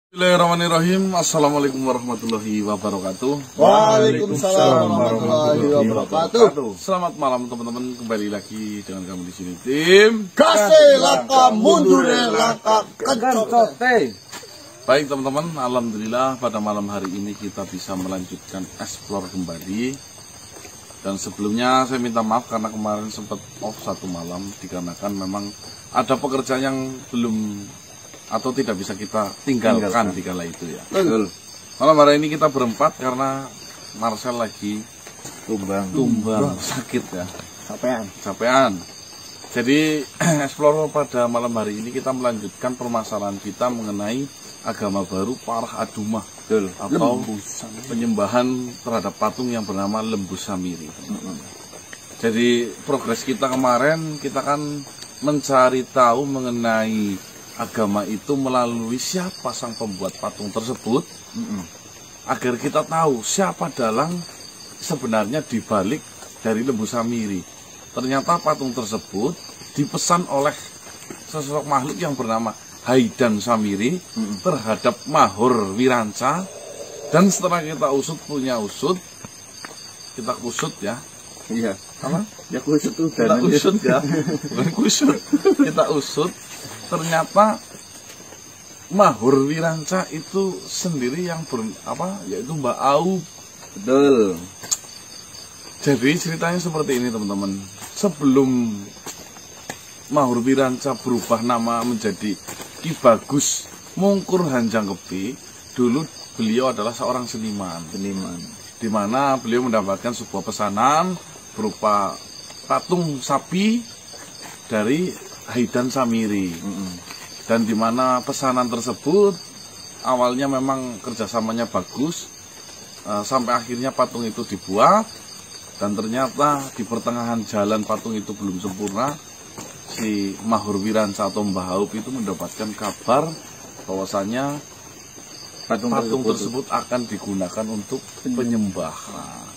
Bismillahirrahmanirrahim. Assalamualaikum warahmatullahi wabarakatuh. Waalaikumsalam warahmatullahi wabarakatuh. Selamat malam teman-teman, kembali lagi dengan kami di sini tim Kasih laka mundur laka kencote. Baik teman-teman, alhamdulillah pada malam hari ini kita bisa melanjutkan explore kembali. Dan sebelumnya saya minta maaf karena kemarin sempat off satu malam dikarenakan memang ada pekerjaan yang belum atau tidak bisa kita tinggalkan di kala itu ya. Betul. Malam hari ini kita berempat karena Marcel lagi tumbang sakit ya, capean. Jadi explore pada malam hari ini kita melanjutkan permasalahan kita mengenai agama baru Parah Adumah atau penyembahan terhadap patung yang bernama Lembu Samiri. Jadi progres kita kemarin kita kan mencari tahu mengenai agama itu melalui siapa sang pembuat patung tersebut, agar kita tahu siapa dalang sebenarnya dibalik dari Lembu Samiri. Ternyata patung tersebut dipesan oleh sosok makhluk yang bernama Haidan Samiri terhadap Mahur Wiranca. Dan setelah kita kita kusut ya. Iya. Apa? Ya kusut tuh. Kita usut ya, bukan kusut. Kita usut. Ternyata Mahur Wiranca itu sendiri yang yaitu Mbak Aub. Betul. Jadi ceritanya seperti ini teman-teman. Sebelum Mahur Wiranca berubah nama menjadi Ki Bagus Mungkur Hanjangkepi, dulu beliau adalah seorang seniman. Di mana beliau mendapatkan sebuah pesanan berupa patung sapi dari Haidan Samiri. Dan di mana pesanan tersebut awalnya memang kerjasamanya bagus, sampai akhirnya patung itu dibuat. Dan ternyata di pertengahan jalan patung itu belum sempurna, si Mahur Wiranca atau Mbah Aub itu mendapatkan kabar bahwasanya patung tersebut akan digunakan untuk penyembahan.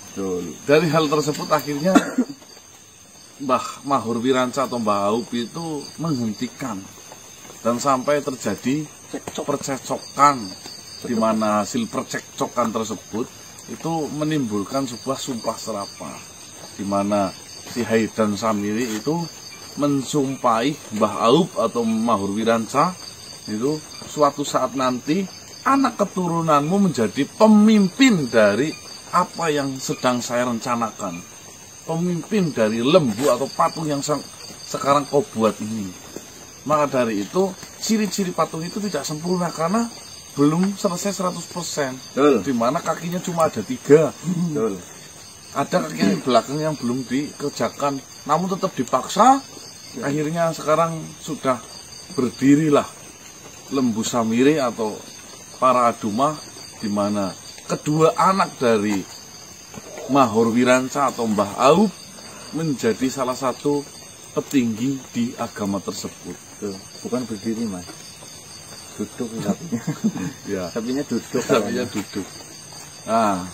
Dari hal tersebut akhirnya Mbah Mahur Wiranca atau Mbah Aub itu menghentikan dan sampai terjadi percekcokan, di mana hasil percekcokan tersebut itu menimbulkan sebuah sumpah serapah, di mana si Haidan Samiri itu mensumpahi Mbah Aub atau Mahur Wiranca itu suatu saat nanti anak keturunanmu menjadi pemimpin dari apa yang sedang saya rencanakan, pemimpin dari lembu atau patung yang sekarang kau buat ini. Maka dari itu ciri-ciri patung itu tidak sempurna karena belum selesai 100%. Di mana kakinya cuma ada 3. Ada kaki belakang yang belum dikerjakan, namun tetap dipaksa. Akhirnya sekarang sudah berdirilah Lembu Samiri atau Parah Adumah, di mana kedua anak dari Mahur Wiranca atau Mbah Aub menjadi salah satu petinggi di agama tersebut. Bukan berdiri, Mas. Duduk sapinya. Ya. Sapinya duduk. Nah,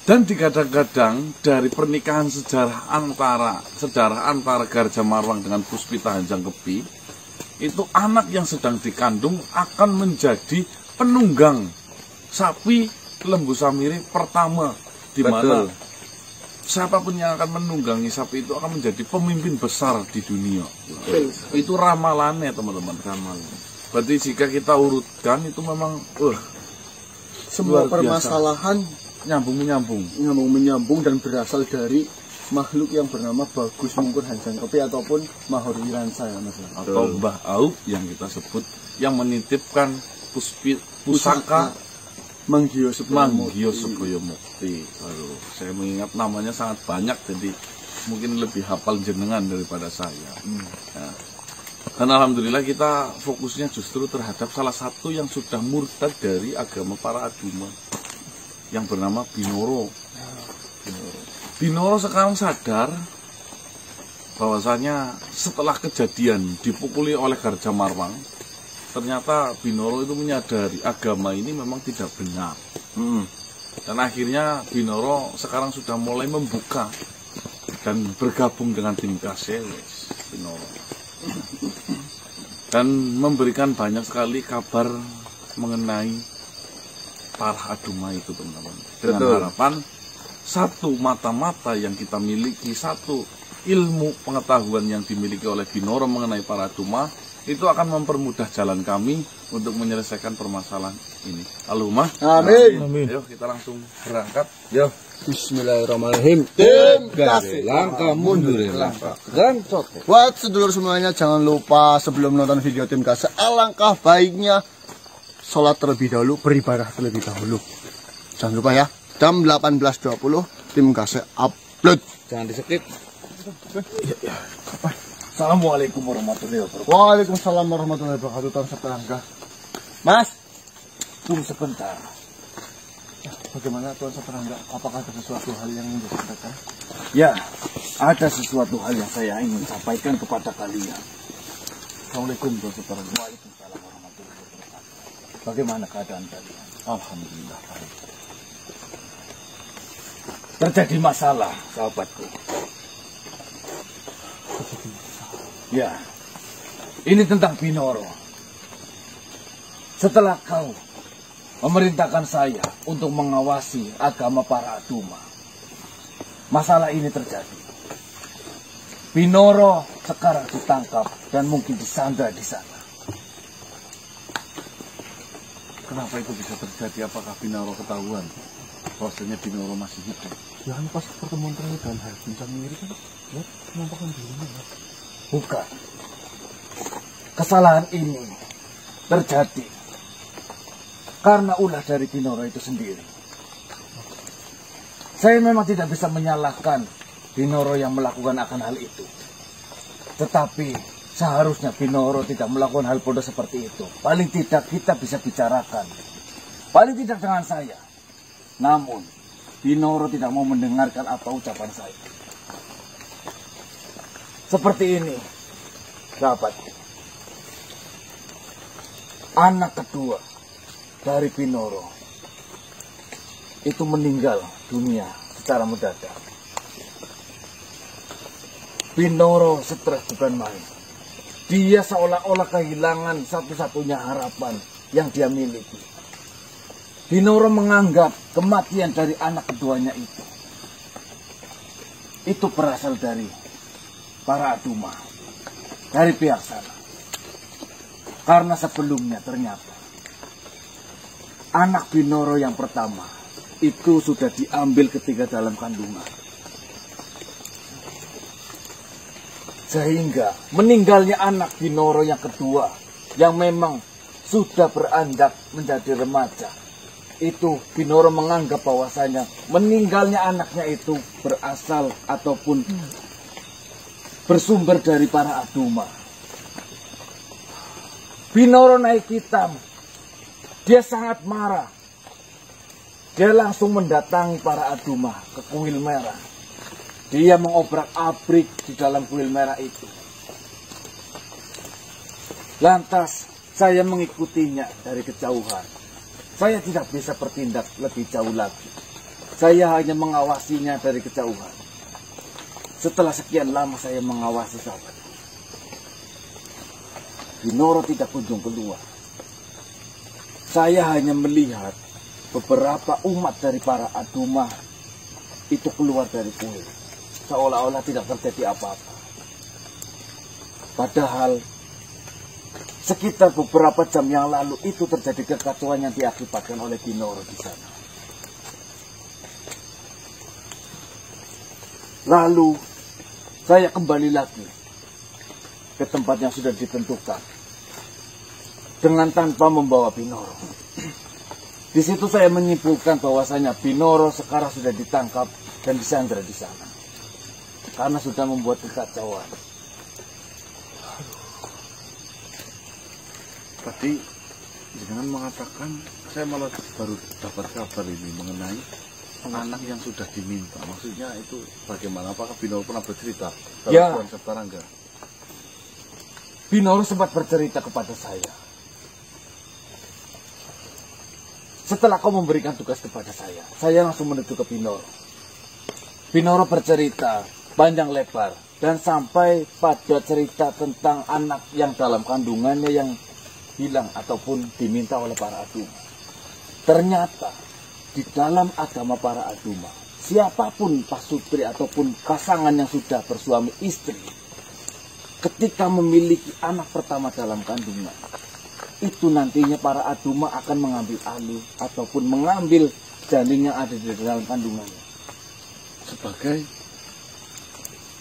dan digadang-gadang dari pernikahan sejarah antara Garja Marwang dengan Puspita Hanjangkepi, itu anak yang sedang dikandung akan menjadi penunggang sapi Lembu Samiri pertama, di mana siapapun yang akan menunggangi sapi itu akan menjadi pemimpin besar di dunia. Itu ramalannya teman-teman. Berarti jika kita urutkan itu memang semua permasalahan nyambung dan berasal dari makhluk yang bernama Bagus Mungkur Hanjangkepi ataupun Mahur Wiranca ya, Mas. Atau Mbah Aub yang kita sebut, yang menitipkan pusaka Manggio Seboyo Mukti. Saya mengingat namanya sangat banyak, jadi mungkin lebih hafal jenengan daripada saya. Nah, dan alhamdulillah kita fokusnya justru terhadap salah satu yang sudah murtad dari agama Parah Adumah, yang bernama Binoro. Binoro sekarang sadar bahwasanya setelah kejadian dipukuli oleh Garja Marwang, ternyata Binoro itu menyadari agama ini memang tidak benar. Dan akhirnya Binoro sekarang sudah mulai membuka dan bergabung dengan tim Kasewes Binoro. Dan memberikan banyak sekali kabar mengenai para aduma itu teman-teman. Dengan Betul. harapan satu mata-mata yang kita miliki, satu ilmu pengetahuan yang dimiliki oleh Binoro mengenai para aduma itu akan mempermudah jalan kami untuk menyelesaikan permasalahan ini. Allahumma Amin. Ayo kita langsung berangkat. Yo. Bismillahirrahmanirrahim. Tim kasih langkah mundur langkah gancot. Buat sedulur semuanya jangan lupa sebelum nonton video tim kasih alangkah baiknya sholat terlebih dahulu, beribadah terlebih dahulu. Jangan lupa ya. Jam 18.20 tim kasih upload. Jangan di skip. Ya. Assalamualaikum warahmatullahi wabarakatuh. Waalaikumsalam warahmatullahi wabarakatuh. Tuan Seperangga. Mas, Tunggu sebentar. bagaimana Tuan Seperangga? Apakah ada sesuatu hal yang ingin disampaikan? Ya, ada sesuatu hal yang saya ingin sampaikan kepada kalian. Assalamualaikum warahmatullahi wabarakatuh. Waalaikumsalam warahmatullahi wabarakatuh. Bagaimana keadaan kalian? Alhamdulillah baik. Terjadi masalah, sahabatku. Ya, ini tentang Binoro. Setelah kau memerintahkan saya untuk mengawasi agama para aduma, masalah ini terjadi. Binoro sekarang ditangkap dan mungkin disandra di sana. Kenapa itu bisa terjadi? Apakah Binoro ketahuan bahwasanya Binoro masih hidup? Ya kan pas pertemuan terakhir dan hal bincang mirip kan, lihat penampakan dirinya. Ya. Bukan. Kesalahan ini terjadi karena ulah dari Binoro itu sendiri. Saya memang tidak bisa menyalahkan Binoro yang melakukan akan hal itu. Tetapi seharusnya Binoro tidak melakukan hal bodoh seperti itu. Paling tidak kita bisa bicarakan. Paling tidak dengan saya. Namun Binoro tidak mau mendengarkan apa ucapan saya. Seperti ini, sahabat. Anak kedua dari Binoro itu meninggal dunia secara mendadak. Binoro stres bukan main. Dia seolah-olah kehilangan satu-satunya harapan yang dia miliki. Binoro menganggap kematian dari anak keduanya itu berasal dari para aduma, dari pihak sana. Karena sebelumnya ternyata anak Binoro yang pertama itu sudah diambil ketika dalam kandungan. Sehingga meninggalnya anak Binoro yang kedua yang memang sudah beranjak menjadi remaja, itu Binoro menganggap bahwasanya meninggalnya anaknya itu berasal ataupun bersumber dari para aduma. Binoro naik hitam. Dia sangat marah. Dia langsung mendatangi para aduma ke kuil merah. Dia mengobrak-abrik di dalam kuil merah itu. Lantas saya mengikutinya dari kejauhan. Saya tidak bisa bertindak lebih jauh lagi. Saya hanya mengawasinya dari kejauhan. Setelah sekian lama saya mengawasi sahabat, Binoro tidak kunjung keluar. Saya hanya melihat beberapa umat dari para aduma itu keluar dari kuil. Seolah-olah tidak terjadi apa-apa. Padahal sekitar beberapa jam yang lalu itu terjadi kekacauan yang diakibatkan oleh Binoro di sana. Lalu saya kembali lagi ke tempat yang sudah ditentukan dengan tanpa membawa Binoro. Di situ saya menyimpulkan bahwasanya Binoro sekarang sudah ditangkap dan disandra di sana karena sudah membuat kekacauan. Tadi jangan mengatakan, saya malah baru dapat kabar ini mengenai anak yang sudah diminta. Maksudnya itu bagaimana? Apakah Binoro pernah bercerita? Ya. Binoro sempat bercerita kepada saya. Setelah kau memberikan tugas kepada saya langsung menuju ke Binoro. Binoro bercerita panjang lebar dan sampai pada cerita tentang anak yang dalam kandungannya yang hilang ataupun diminta oleh para Aduma. Ternyata di dalam agama para Aduma, siapapun pasutri ataupun pasangan yang sudah bersuami istri, ketika memiliki anak pertama dalam kandungan, itu nantinya para Aduma akan mengambil alih ataupun mengambil janin yang ada di dalam kandungannya. Sebagai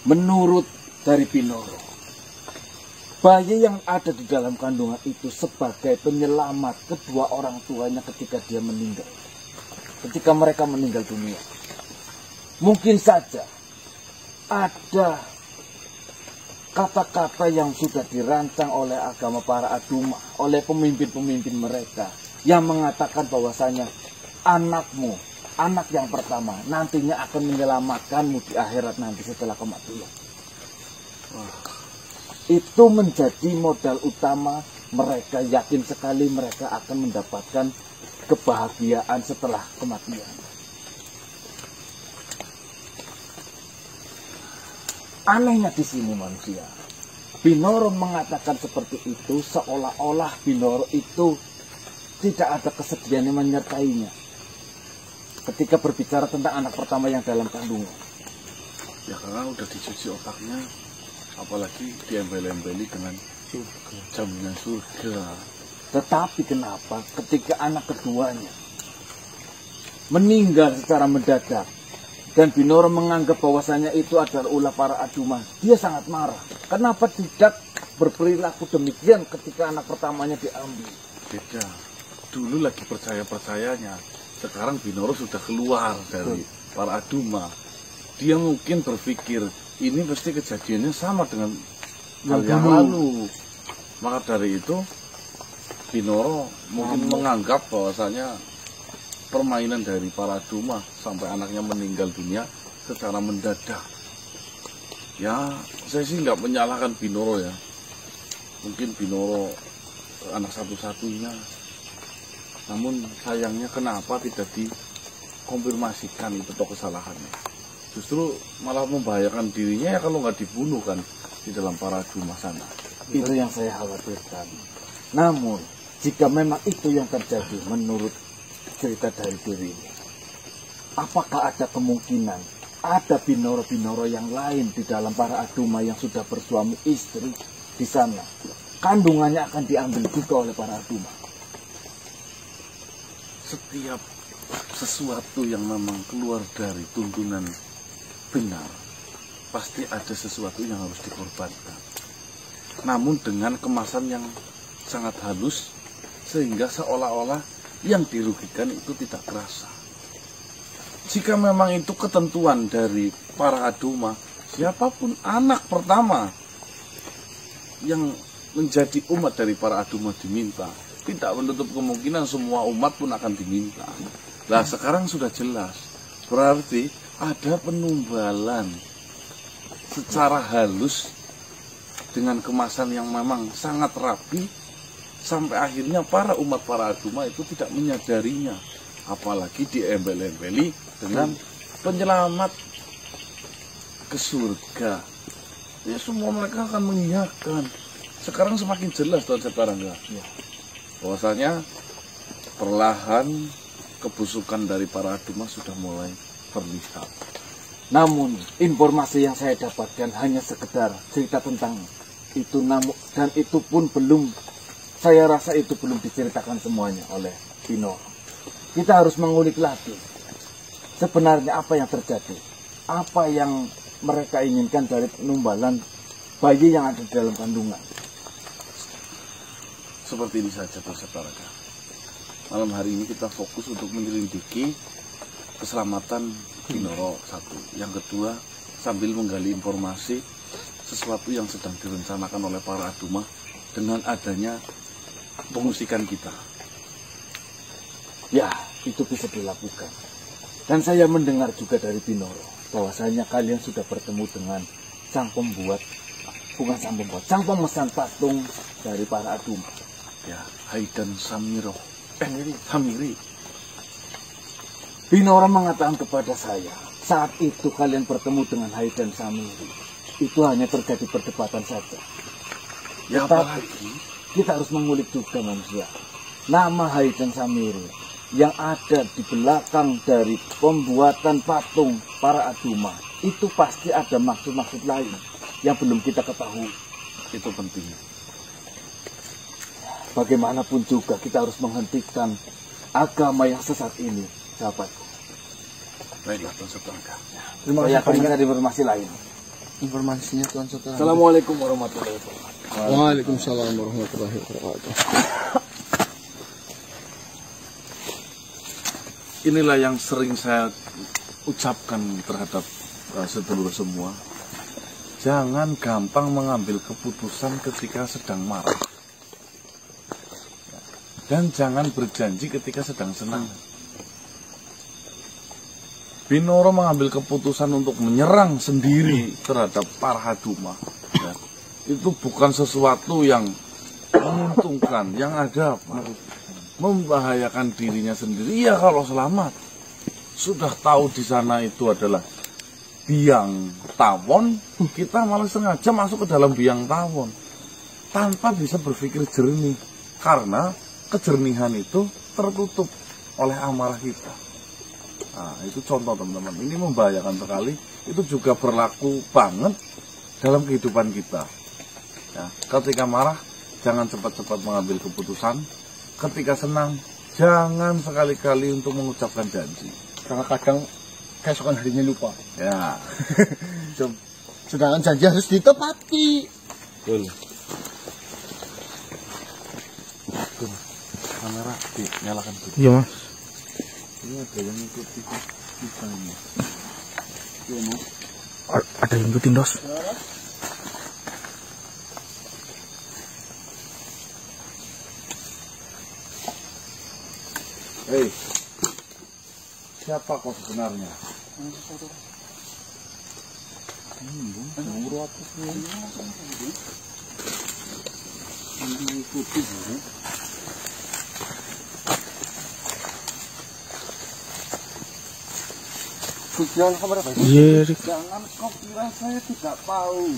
menurut dari Binoro, bayi yang ada di dalam kandungan itu sebagai penyelamat kedua orang tuanya ketika dia meninggal. Ketika mereka meninggal dunia. Mungkin saja ada kata-kata yang sudah dirancang oleh agama para Aduma, oleh pemimpin-pemimpin mereka, yang mengatakan bahwasanya anakmu, anak yang pertama, nantinya akan menyelamatkanmu di akhirat nanti setelah kematian. Itu menjadi modal utama mereka, yakin sekali mereka akan mendapatkan kebahagiaan setelah kematian. Anehnya di sini manusia, Binoro mengatakan seperti itu seolah-olah Binoro itu tidak ada kesedihan yang menyertainya ketika berbicara tentang anak pertama yang dalam kandungan. Ya karena udah dicuci otaknya, apalagi diembel-embeli dengan jaminan surga. Tetapi kenapa ketika anak keduanya meninggal secara mendadak dan Binoro menganggap bahwasanya itu adalah ulah para Aduma, dia sangat marah. Kenapa tidak berperilaku demikian ketika anak pertamanya diambil? Beda. Dulu lagi percaya-percayanya, sekarang Binoro sudah keluar dari para Aduma. Dia mungkin berpikir ini pasti kejadiannya sama dengan hal yang lalu. Maka dari itu Binoro mungkin menganggap bahwasanya permainan dari para Aduma sampai anaknya meninggal dunia secara mendadak. Ya, saya sih nggak menyalahkan Binoro ya. Mungkin Binoro anak satu-satunya. Namun sayangnya kenapa tidak dikonfirmasikan itu toh kesalahannya. Justru malah membahayakan dirinya ya kalau nggak dibunuh kan di dalam para Aduma sana. Itu yang saya khawatirkan. Namun jika memang itu yang terjadi menurut cerita dari diri ini, apakah ada kemungkinan ada Binoro-Binoro yang lain di dalam para Aduma yang sudah bersuami istri di sana? Kandungannya akan diambil juga oleh para Aduma. Setiap sesuatu yang memang keluar dari tuntunan benar, pasti ada sesuatu yang harus dikorbankan. Namun dengan kemasan yang sangat halus, sehingga seolah-olah yang dirugikan itu tidak terasa. Jika memang itu ketentuan dari para Aduma, siapapun anak pertama yang menjadi umat dari para Aduma diminta, tidak menutup kemungkinan semua umat pun akan diminta. Nah sekarang sudah jelas, berarti ada penumbalan secara halus dengan kemasan yang memang sangat rapi, sampai akhirnya para umat para Aduma itu tidak menyadarinya, apalagi diembel-embeli dengan penyelamat ke surga. Ya semua mereka akan mengiyakan. Sekarang semakin jelas Tuan Separangga, bahwasanya perlahan kebusukan dari para Aduma sudah mulai terlihat. Namun informasi yang saya dapatkan hanya sekedar cerita tentang itu, dan itu pun belum, saya rasa itu belum diceritakan semuanya oleh Binoro. Kita harus mengulik lagi sebenarnya apa yang terjadi, apa yang mereka inginkan dari penumbalan bayi yang ada di dalam kandungan. Seperti ini saja Tuan Separangga. Malam hari ini kita fokus untuk menyelidiki keselamatan Binoro satu. Yang kedua, sambil menggali informasi sesuatu yang sedang direncanakan oleh para Aduma dengan adanya pengusikan kita. Ya, itu bisa dilakukan. Dan saya mendengar juga dari Binoro bahwasanya kalian sudah bertemu dengan sang pembuat, bukan sang pembuat, sang pemesan patung dari para Aduma. Ya, Haidan Samiro. Hamiri. Binoro mengatakan kepada saya, saat itu kalian bertemu dengan Haidan Samiri, itu hanya terjadi perdebatan saja. Ya apalagi kita harus mengulik juga manusia. Nama Haid dan Samiri yang ada di belakang dari pembuatan patung para Aduma itu pasti ada maksud-maksud lain yang belum kita ketahui. Itu penting. Bagaimanapun juga kita harus menghentikan agama yang sesat ini, sahabatku. Baiklah Tuan Setelangkah. Terima kasih. Saya akan mencari informasi lain. Informasinya Tuan Setelangkah. Assalamualaikum warahmatullahi wabarakatuh. Waalaikumsalam warahmatullahi wabarakatuh. Inilah yang sering saya ucapkan terhadap sedulur semua. Jangan gampang mengambil keputusan ketika sedang marah. Dan jangan berjanji ketika sedang senang. Binoro mengambil keputusan untuk menyerang sendiri terhadap para Haduma. Ya. Itu bukan sesuatu yang menguntungkan, yang ada apa? Membahayakan dirinya sendiri. Iya kalau selamat. Sudah tahu di sana itu adalah biang tawon, kita malah sengaja masuk ke dalam biang tawon tanpa bisa berpikir jernih, karena kejernihan itu tertutup oleh amarah kita. Nah, itu contoh teman-teman. Ini membahayakan sekali. Itu juga berlaku banget dalam kehidupan kita. Ya, ketika marah, jangan cepat-cepat mengambil keputusan. Ketika senang, jangan sekali-kali untuk mengucapkan janji. Karena kadang keesokan harinya lupa. Ya. Sedangkan janji harus ditepati. Betul. Kamera dinyalakan dulu. Iya Mas. Ini ada yang ikuti kita ini. Iya Mas. Ada yang ikutin Dos. Hei, siapa kau sebenarnya? Iya, Rik. Jangan kau kira saya tidak tahu.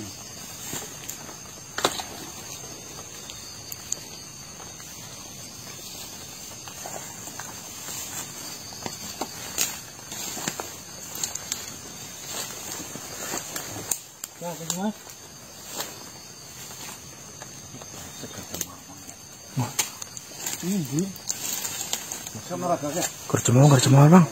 Kerja mau Bang.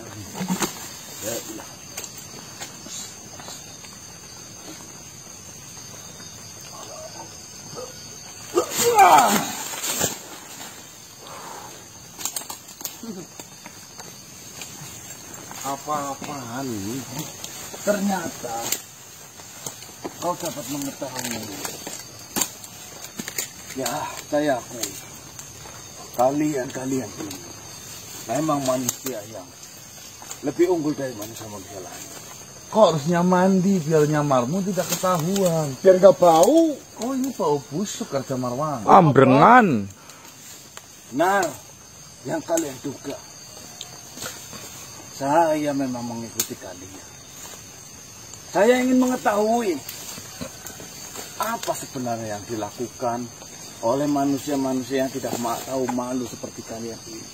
Apa-apaan ini? Ternyata kau dapat mengetahui. Ya, saya akui. Kalian ini memang manusia yang lebih unggul dari manusia-manusia lain. Kau harusnya mandi biar nyamarmu tidak ketahuan. Biar gak bau. Kau ini bau busuk kerja Marwan. Ambrengan. Nah, yang kalian duga, saya memang mengikuti kalian. Saya ingin mengetahui apa sebenarnya yang dilakukan oleh manusia-manusia yang tidak tahu malu seperti kalian ini.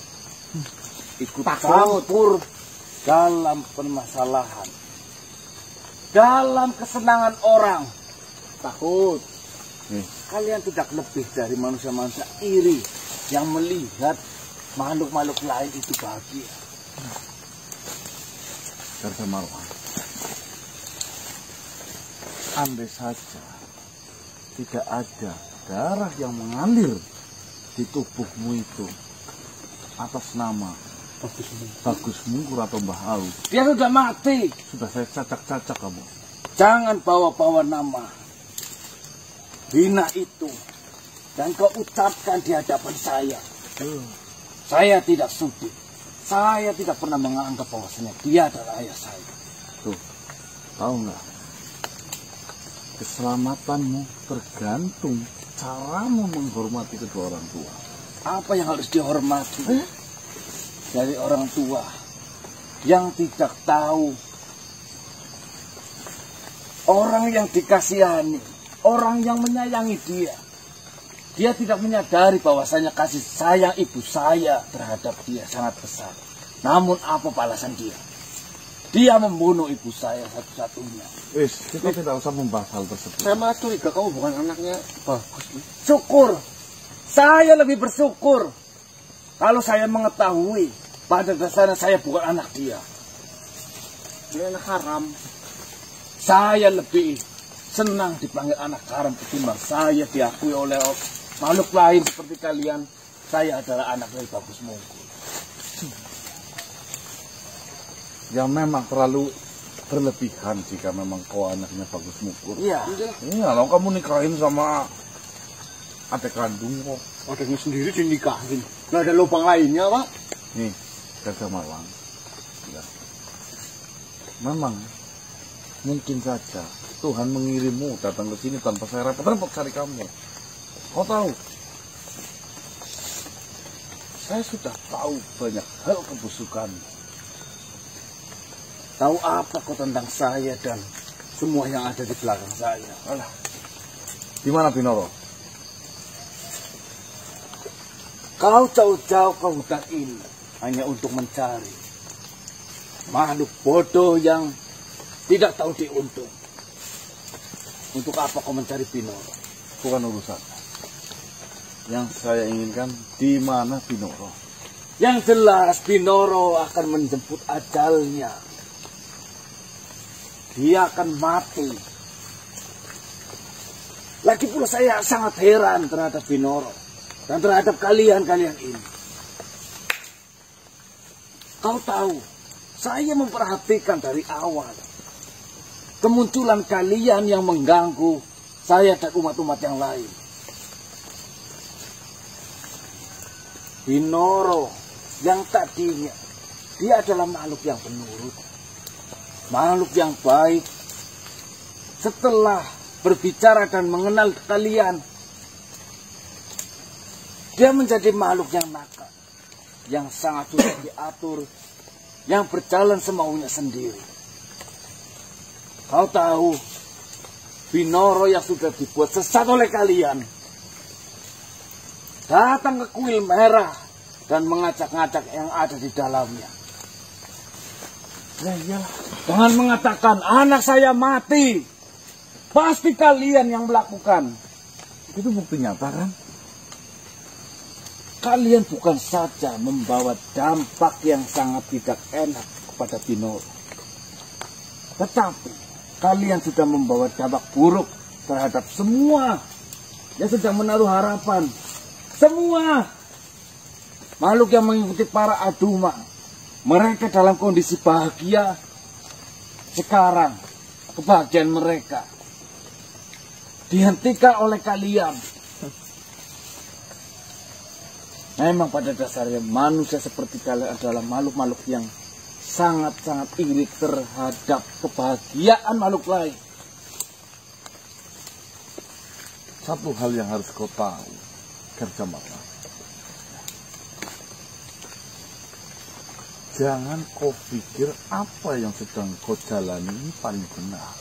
Ikut campur dalam permasalahan, dalam kesenangan orang. Takut kalian tidak lebih dari manusia-manusia iri yang melihat makhluk-makhluk lain itu bahagia. Kerja Marwan, andai saja tidak ada darah yang mengalir di tubuhmu itu atas nama Bagus Mungkur atau Mbah Au, Dia sudah mati. sudah saya cacak-cacak kamu. Jangan bawa-bawa nama hina itu dan kau ucapkan di hadapan saya. Saya tidak sudi. Saya tidak pernah menganggap bahwasanya dia adalah ayah saya. Tuh, tahu nggak? Keselamatanmu tergantung caramu menghormati kedua orang tua. Apa yang harus dihormati dari orang tua yang tidak tahu, orang yang dikasihani, orang yang menyayangi dia, Dia tidak menyadari bahwasanya kasih sayang ibu saya terhadap dia sangat besar. Namun apa balasan dia? Dia membunuh ibu saya satu-satunya. Kita tidak usah membahas hal tersebut. Saya malah curiga kamu bukan anaknya Bagus. Syukur. Saya lebih bersyukur kalau saya mengetahui pada dasarnya saya bukan anak dia. Dia anak haram. Saya lebih senang dipanggil anak haram ketimbang saya diakui oleh makhluk lain seperti kalian. Saya adalah anak dari Bagus Mungkur. Ya memang terlalu berlebihan jika memang kau anaknya Bagus Mungkur. Iya. Iya, kalau kamu nikahin sama adik kandung kok. Adiknya sendiri dinikahin. Nggak ada lubang lainnya, Pak. Nih, Gajah Mawang. Ya. Memang mungkin saja Tuhan mengirimmu datang ke sini tanpa saya repot-repot cari kamu. Kau tahu? Saya sudah tahu banyak hal kebusukan. Tahu apa kau tentang saya dan semua yang ada di belakang saya? Alah. Di mana Binoro? Kau jauh-jauh ke hutan ini hanya untuk mencari makhluk bodoh yang tidak tahu diuntung. Untuk apa kau mencari Binoro? Bukan urusan. Yang saya inginkan di mana Binoro? Yang jelas Binoro akan menjemput ajalnya. Dia akan mati. Lagi pula saya sangat heran terhadap Binoro dan terhadap kalian-kalian ini. Kau tahu, saya memperhatikan dari awal kemunculan kalian yang mengganggu saya dan umat-umat yang lain. Binoro yang tadinya dia adalah makhluk yang penurut, makhluk yang baik. Setelah berbicara dan mengenal kalian, dia menjadi makhluk yang nakal, yang sangat sulit diatur, yang berjalan semaunya sendiri. Kau tahu, Binoro yang sudah dibuat sesat oleh kalian datang ke kuil merah dan mengacak-ngacak yang ada di dalamnya. Ya iyalah. Dengan mengatakan anak saya mati, pasti kalian yang melakukan. Itu bukti nyata kan? Kalian bukan saja membawa dampak yang sangat tidak enak kepada Binoro, tetapi kalian sudah membawa dampak buruk terhadap semua yang sedang menaruh harapan. Semua makhluk yang mengikuti para Aduma, mereka dalam kondisi bahagia. Sekarang kebahagiaan mereka dihentikan oleh kalian. Memang pada dasarnya manusia seperti kalian adalah makhluk-makhluk yang sangat-sangat iri terhadap kebahagiaan makhluk lain. Satu hal yang harus kau tahu, Gajah Mawang. Jangan kau pikir apa yang sedang kau jalani ini paling benar.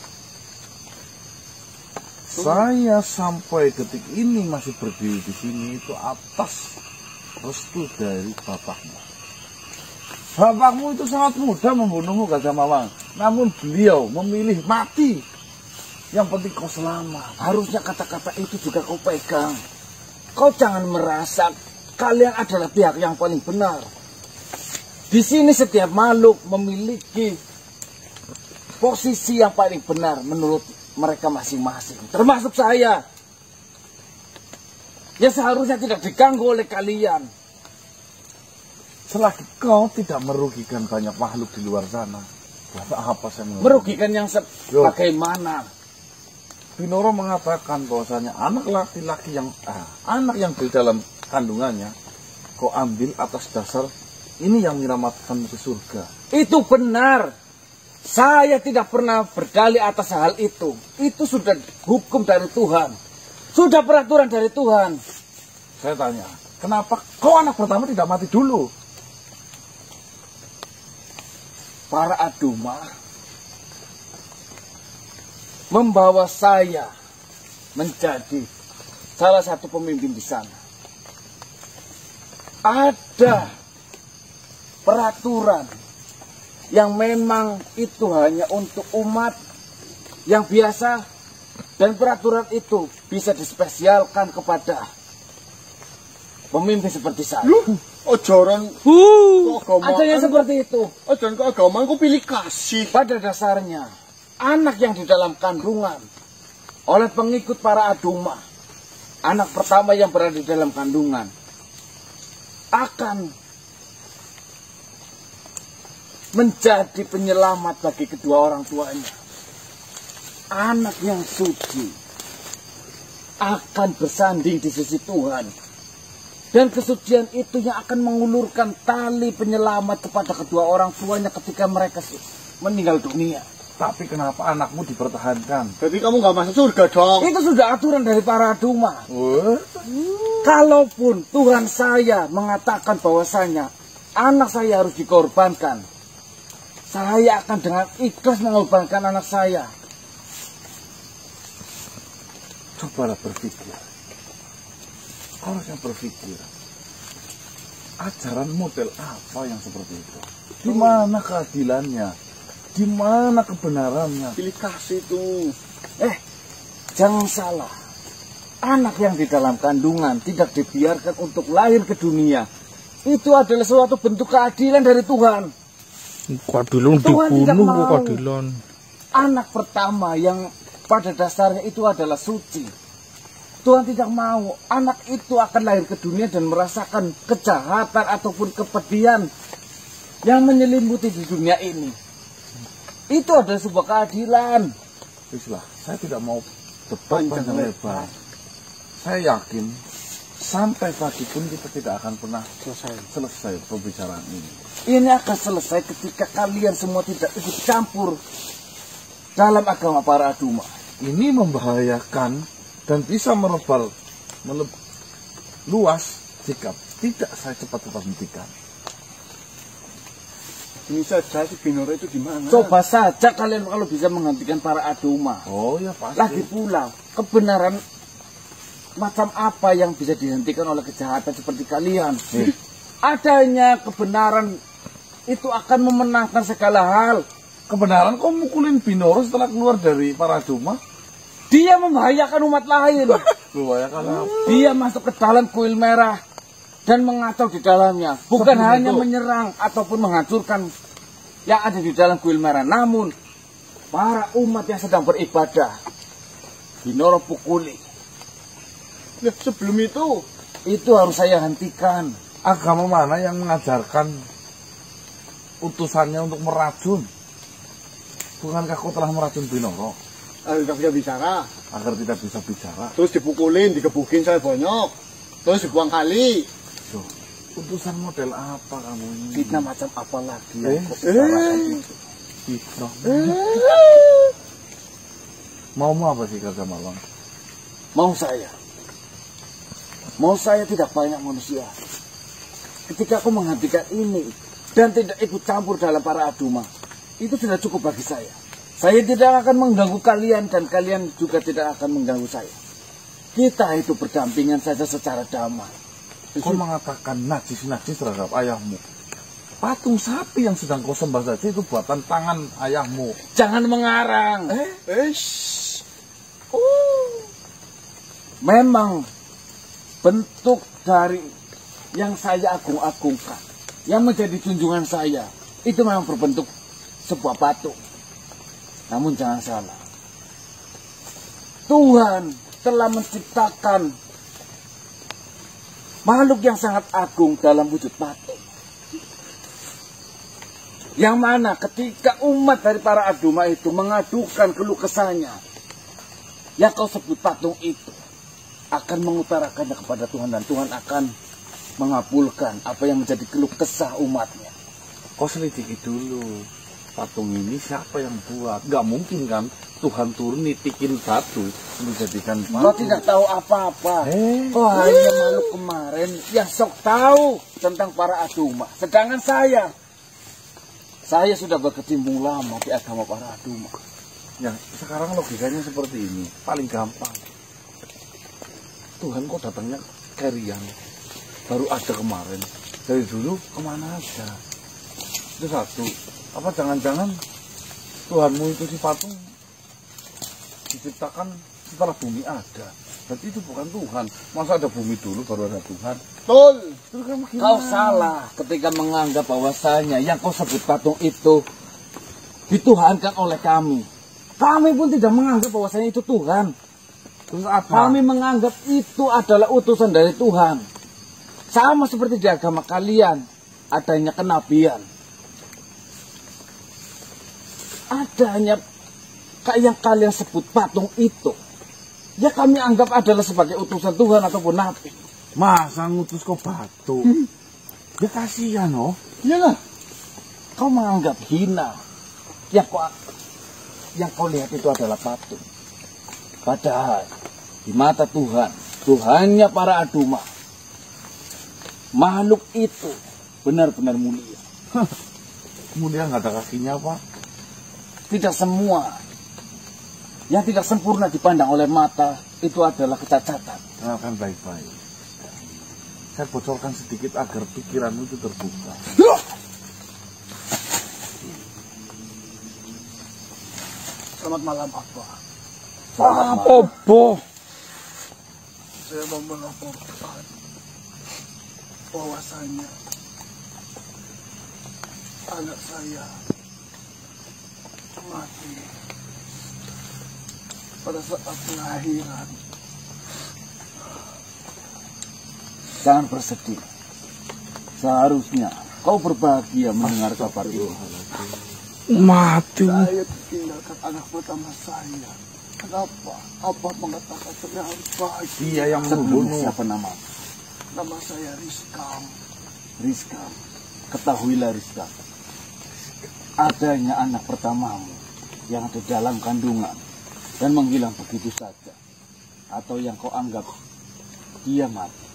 Saya sampai detik ini masih berdiri di sini itu atas restu dari bapakmu. Bapakmu itu sangat mudah membunuhmu, Gajah Mawang. Namun beliau memilih mati. Yang penting kau selamat. Harusnya kata-kata itu juga kau pegang. Kau jangan merasa kalian adalah pihak yang paling benar. Di sini setiap makhluk memiliki posisi yang paling benar menurut mereka masing-masing. Termasuk saya. Ya seharusnya tidak diganggu oleh kalian. Selagi kau tidak merugikan banyak makhluk di luar sana, buat apa saya merugikan yang bagaimana? Binoro mengatakan bahwasanya anak laki-laki yang anak yang di dalam kandungannya kau ambil atas dasar ini yang menyelamatkanmu ke surga. Itu benar. Saya tidak pernah berdalih atas hal itu. Itu sudah hukum dari Tuhan. Sudah peraturan dari Tuhan. Saya tanya, kenapa kau anak pertama tidak mati dulu? Para Aduma membawa saya menjadi salah satu pemimpin di sana. Ada peraturan yang memang itu hanya untuk umat yang biasa, dan peraturan itu bisa dispesialkan kepada pemimpin seperti saya. Ojoran Adanya seperti itu. Ojoran keagamaan ku pilih kasih. Pada dasarnya, anak yang di dalam kandungan oleh pengikut para Aduma, anak pertama yang berada di dalam kandungan, akan menjadi penyelamat bagi kedua orang tuanya. Anak yang suci akan bersanding di sisi Tuhan. Dan kesucian itu yang akan mengulurkan tali penyelamat kepada kedua orang tuanya ketika mereka meninggal dunia. Tapi kenapa anakmu dipertahankan? Jadi kamu gak masuk surga dong. Itu sudah aturan dari para Aduma. Kalaupun Tuhan saya mengatakan bahwasanya anak saya harus dikorbankan, saya akan dengan ikhlas mengorbankan anak saya. Cobalah berpikir. Harusnya berpikir. Ajaran model apa yang seperti itu? Di mana keadilannya? Di mana kebenarannya? Pilih kasih itu. Jangan salah. Anak yang di dalam kandungan tidak dibiarkan untuk lahir ke dunia. Itu adalah suatu bentuk keadilan dari Tuhan. Keadilan Tuhan tidak dibunuh mau. keadilan. Anak pertama yang pada dasarnya itu adalah suci. Tuhan tidak mau anak itu akan lahir ke dunia dan merasakan kejahatan ataupun kepedihan yang menyelimuti di dunia ini. Itu adalah sebuah keadilan. Bismillah, saya tidak mau debat panjang lebar. Saya yakin sampai pagi pun kita tidak akan pernah selesai pembicaraan ini. Ini akan selesai ketika kalian semua tidak ikut campur dalam agama para Aduma. Ini membahayakan dan bisa luas jika tidak saya cepat-cepat hentikan. Ini saja si Binoro itu di mana? Coba saja kalian kalau bisa menghentikan para Aduma. Oh ya pasti. Lagi pula, kebenaran macam apa yang bisa dihentikan oleh kejahatan seperti kalian? Adanya kebenaran itu akan memenangkan segala hal. Kebenaran kok mukulin Binoro setelah keluar dari para Aduma? Dia membahayakan umat lain. Membahayakan apa? Dia masuk ke dalam kuil merah dan mengacau di dalamnya. Bukan Sebelum hanya itu menyerang ataupun menghancurkan yang ada di dalam kuil merah. Namun, para umat yang sedang beribadah, Binoro pukuli. Ya, sebelum itu harus saya hentikan. Agama mana yang mengajarkan utusannya untuk meracun? Bukankah kau telah meracun Binoro? tidak bisa bicara. Agar tidak bisa bicara. Terus dipukulin, digebukin saya banyak. Terus dibuang kali. So, utusan model apa kamu ini? Fitnah macam apa lagi? Fitnah. Mau apa sih Kakak Mawang? Mau saya tidak banyak manusia. Ketika aku menghentikan ini dan tidak ikut campur dalam para Aduma, itu sudah cukup bagi saya. Saya tidak akan mengganggu kalian dan kalian juga tidak akan mengganggu saya. Kita itu berdampingan saja secara damai. Kau mengatakan najis-najis terhadap ayahmu. Patung sapi yang sedang kau sembah saja itu buatan tangan ayahmu. Jangan mengarang. Memang bentuk dari yang saya agung-agungkan, yang menjadi junjungan saya, itu memang berbentuk sebuah patung. Namun jangan salah, Tuhan telah menciptakan makhluk yang sangat agung dalam wujud patung. Yang mana ketika umat dari para Aduma itu mengadukan keluh kesahnya, yang kau sebut patung itu akan mengutarakannya kepada Tuhan, dan Tuhan akan mengabulkan apa yang menjadi keluh kesah umatnya. Kau selidiki dulu. Patung ini siapa yang buat? Gak mungkin kan Tuhan turun nitikin batu menjadikan patung. Kau tidak tahu apa-apa. Kau hanya makhluk kemarin yang sok tahu tentang para Aduma. Sedangkan saya sudah berkecimpung lama di agama para Aduma. Ya, sekarang logikanya seperti ini. Paling gampang. Tuhan kok datangnya kerian, baru ada kemarin, dari dulu kemana aja. Itu satu. Apa jangan-jangan Tuhanmu itu si patung diciptakan setelah bumi ada? Berarti itu bukan Tuhan. Masa ada bumi dulu baru ada Tuhan? Betul. Kau salah ketika menganggap bahwasanya yang kau sebut patung itu dituhankan oleh kami. Kami pun tidak menganggap bahwasanya itu Tuhan. Terus apa? Kami menganggap itu adalah utusan dari Tuhan. Sama seperti di agama kalian adanya kenabian. Adanya kayak yang kalian sebut patung itu, ya kami anggap adalah sebagai utusan Tuhan ataupun nabi. Masa ngutus kok batu? Ya kasihan oh. Iyalah. Kau menganggap hina yang kau lihat itu adalah patung. Padahal di mata Tuhan, Tuhannya para Aduma, makhluk itu benar-benar mulia. Mulia nggak ada kakinya Pak? Tidak semua yang tidak sempurna dipandang oleh mata itu adalah kecacatan. Akan baik-baik. Saya bocorkan sedikit agar pikiranmu itu terbuka. Selamat malam, Apa. Apa? Saya mau melaporkan bahwasanya anak saya mati pada saat kelahiran. Jangan bersedih. Seharusnya kau berbahagia mendengar kabar itu. Mati. Saya ditinggalkan anak pertama saya. Kenapa? Apa mengatakan saya harus bahagia? Dia yang Sebelumnya membunuh. siapa nama? Nama saya Rizkam. Rizka. Ketahuilah Rizka, adanya anak pertamamu yang ada dalam kandungan dan menghilang begitu saja, atau yang kau anggap dia mati,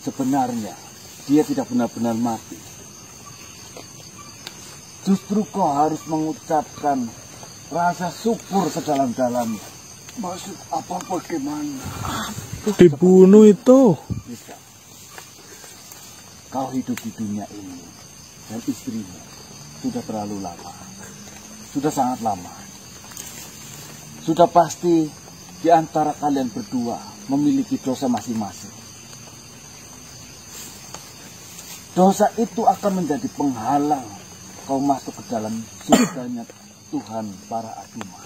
sebenarnya dia tidak benar-benar mati. Justru kau harus mengucapkan rasa syukur sedalam-dalamnya. Maksud apa bagaimana? Dibunuh itu. Rizka, kau hidup di dunia ini dan istrimu sudah terlalu lama, sudah sangat lama. Sudah pasti di antara kalian berdua memiliki dosa masing-masing. Dosa itu akan menjadi penghalang kau masuk ke dalam surganya Tuhan para Aduma.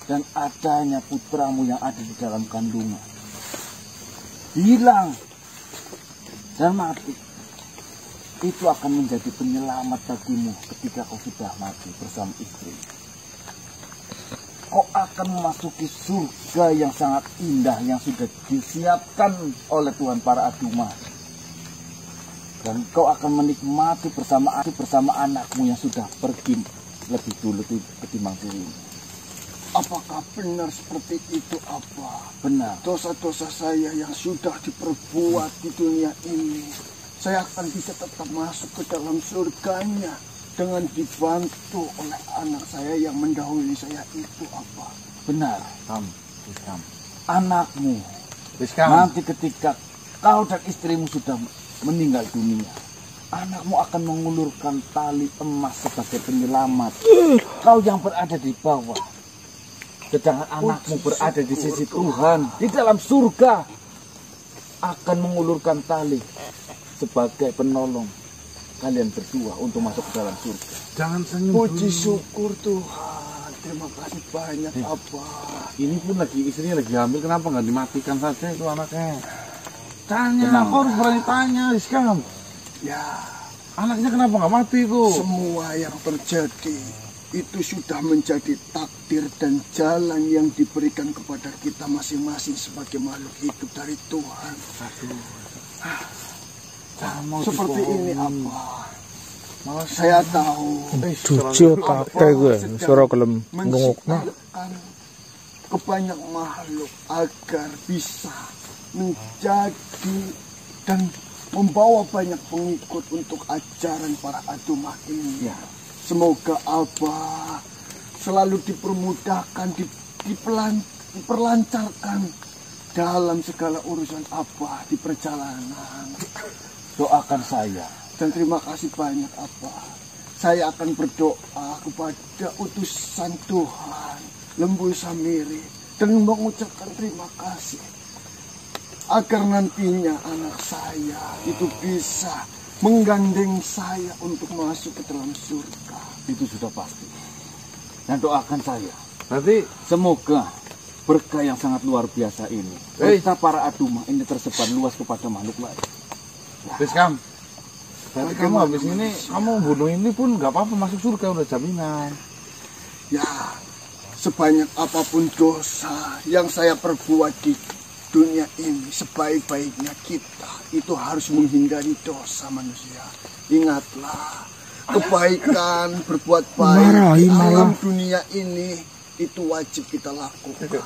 Dan adanya putramu yang ada di dalam kandungan hilang dan mati, itu akan menjadi penyelamat bagimu ketika kau sudah mati bersama istri. Kau akan memasuki surga yang sangat indah yang sudah disiapkan oleh Tuhan para Aduma. Dan kau akan menikmati bersama anakmu yang sudah pergi lebih dulu ketimbang dirimu. Apakah benar seperti itu, Apa? Benar. Dosa-dosa saya yang sudah diperbuat di dunia ini, saya akan bisa tetap masuk ke dalam surganya dengan dibantu oleh anak saya yang mendahului saya itu, Apa? Benar. Rizkam. Anakmu Rizkam. nanti ketika kau dan istrimu sudah meninggal dunia, anakmu akan mengulurkan tali emas sebagai penyelamat. Kau yang berada di bawah, sedangkan anakmu berada di sisi Tuhan di dalam surga, akan mengulurkan tali sebagai penolong kalian berdua untuk masuk ke dalam surga. Jangan senyum Puji dulu. syukur Tuhan. Terima kasih banyak, Apa. Ini pun istrinya lagi hamil, kenapa nggak dimatikan saja itu anaknya? Tanya, Tenang. kau harus berani tanya, Rizkam. Ya, Anaknya kenapa nggak mati itu? semua yang terjadi itu sudah menjadi takdir dan jalan yang diberikan kepada kita masing-masing sebagai makhluk hidup dari Tuhan. Jangan mau Seperti ini, dibohongi. Apa. Malah Saya tahu Cuci otaknya gue. Suara kelem ngungokna. menciptakan ke banyak makhluk agar bisa menjadi dan membawa banyak pengikut untuk ajaran para Aduma ini. Ya. Semoga Apa selalu dipermudahkan, diperlancarkan dalam segala urusan Abah di perjalanan. Doakan saya. Dan terima kasih banyak Abah. Saya akan berdoa kepada utusan Tuhan, Lembu Samiri, dan mengucapkan terima kasih agar nantinya anak saya itu bisa menggandeng saya untuk masuk ke dalam surga. Itu sudah pasti. Dan doakan saya, Berarti semoga berkah yang sangat luar biasa ini, kita para Aduma ini tersebar luas kepada makhluk lain. wis Kam. Berarti kamu habis ini kamu bunuh ini pun nggak apa-apa, masuk surga, udah jaminan. Ya, sebanyak apapun dosa yang saya perbuat di dunia ini, sebaik-baiknya kita itu harus menghindari dosa manusia. Ingatlah, kebaikan, berbuat baik di alam dunia ini itu wajib kita lakukan.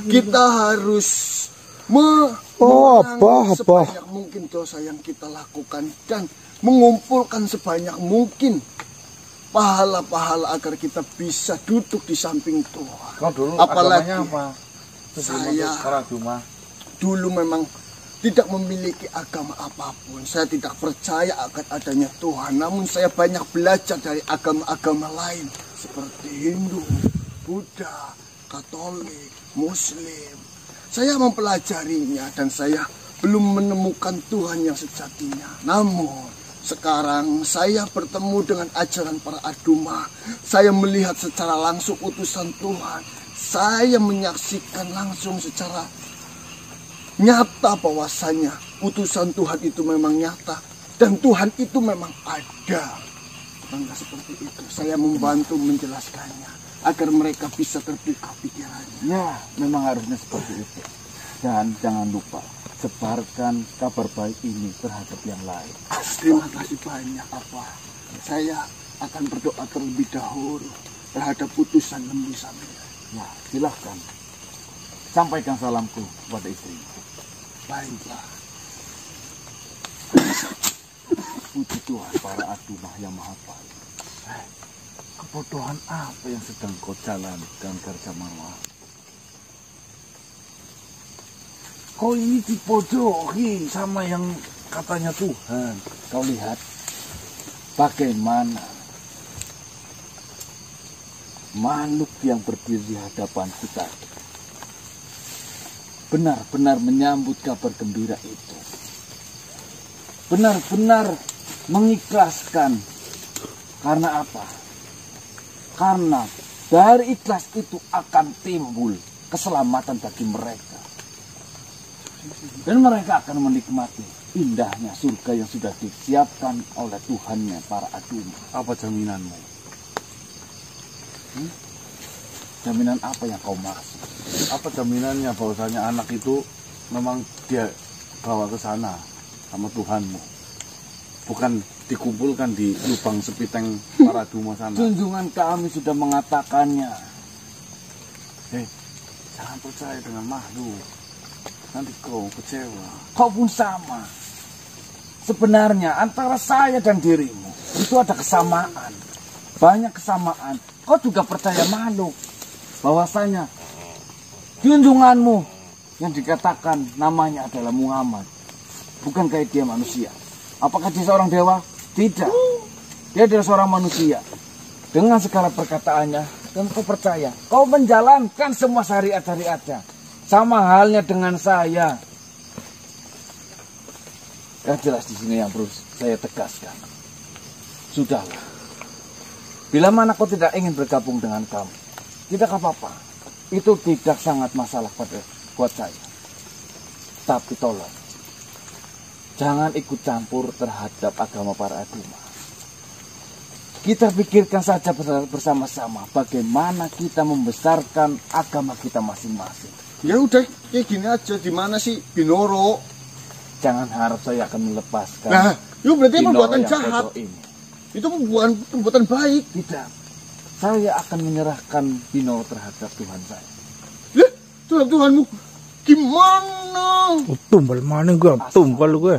Kita harus mengurangi sebanyak mungkin dosa yang kita lakukan dan mengumpulkan sebanyak mungkin pahala-pahala agar kita bisa duduk di samping Tuhan. Kau dulu Apalagi agamanya apa? saya para Aduma. dulu memang tidak memiliki agama apapun. Saya tidak percaya akan adanya Tuhan. Namun saya banyak belajar dari agama-agama lain seperti Hindu, Buddha, Katolik, Muslim. Saya mempelajarinya dan saya belum menemukan Tuhan yang sejatinya. Namun sekarang saya bertemu dengan ajaran para Aduma. Saya melihat secara langsung utusan Tuhan. Saya menyaksikan langsung secara nyata bahwasanya utusan Tuhan itu memang nyata dan Tuhan itu memang ada. Bangga seperti itu. Saya membantu menjelaskannya agar mereka bisa terbuka pikirannya. Ya, memang harusnya seperti itu. Dan jangan lupa sebarkan kabar baik ini terhadap yang lain. Terima kasih banyak Abah. Saya akan berdoa terlebih dahulu terhadap utusan Lembu Samiri. Ya, silahkan. Sampaikan salamku kepada istrimu. Baiklah. Puji Tuhan para Aduma yang maha baik. Kebodohan apa yang sedang kau jalankan, Garja Marwah? Kau ini dibodohi sama yang katanya Tuhan. Kau lihat bagaimana makhluk yang berdiri di hadapan kita benar-benar menyambut kabar gembira itu. Benar-benar mengikhlaskan. Karena apa? Karena dari ikhlas itu akan timbul keselamatan bagi mereka. Dan mereka akan menikmati indahnya surga yang sudah disiapkan oleh Tuhannya para Aduma. Apa jaminanmu? Jaminan apa yang kau maksud? Apa jaminannya bahwasanya anak itu memang dia bawa ke sana sama Tuhanmu? Bukan dikumpulkan di lubang sepiteng para Aduma sana. Junjungan kami sudah mengatakannya. Jangan percaya dengan makhluk. Nanti kau kecewa. Kau pun sama. Sebenarnya antara saya dan dirimu itu ada kesamaan. Banyak kesamaan. Kau juga percaya makhluk. Bahwasanya junjunganmu yang dikatakan namanya adalah Muhammad. Bukankah dia manusia? Apakah dia seorang dewa? Tidak. Dia adalah seorang manusia. Dengan segala perkataannya, dan kau percaya. Kau menjalankan semua syariat-syariatnya. Sama halnya dengan saya. Yang jelas di sini yang perlu saya tegaskan. Sudahlah. Bila mana kau tidak ingin bergabung dengan kami, tidak apa-apa. Itu tidak sangat masalah buat saya. Tapi tolong, jangan ikut campur terhadap agama para Aduma. Kita pikirkan saja bersama-sama bagaimana kita membesarkan agama kita masing-masing. Ya udah kayak gini aja. Di mana sih Binoro? Jangan harap saya akan melepaskan. Nah, itu berarti Binoro perbuatan yang jahat. bodoh ini. Itu perbuatan baik. Tidak. Saya akan menyerahkan Binoro terhadap Tuhan saya. Lah, Tuhanmu gimana? Tumbal mana gue? Tumbal gue.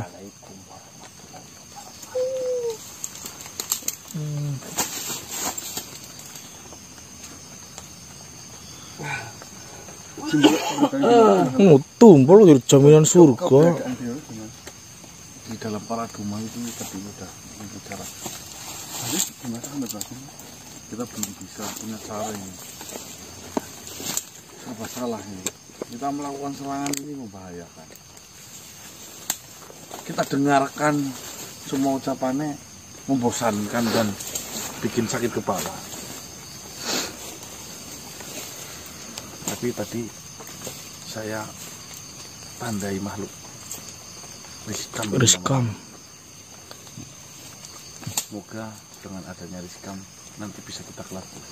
Tumpul jadi jaminan surga. Di dalam para duma itu tadi udah bicara. Tapi gimana mbaknya? Kita belum bisa punya cara ini. Apa salah ini? Kita melakukan serangan ini membahayakan. Kita dengarkan semua ucapannya membosankan dan bikin sakit kepala. Tapi tadi saya tandai makhluk Riskam. Semoga dengan adanya Riskam nanti bisa kita kelabui.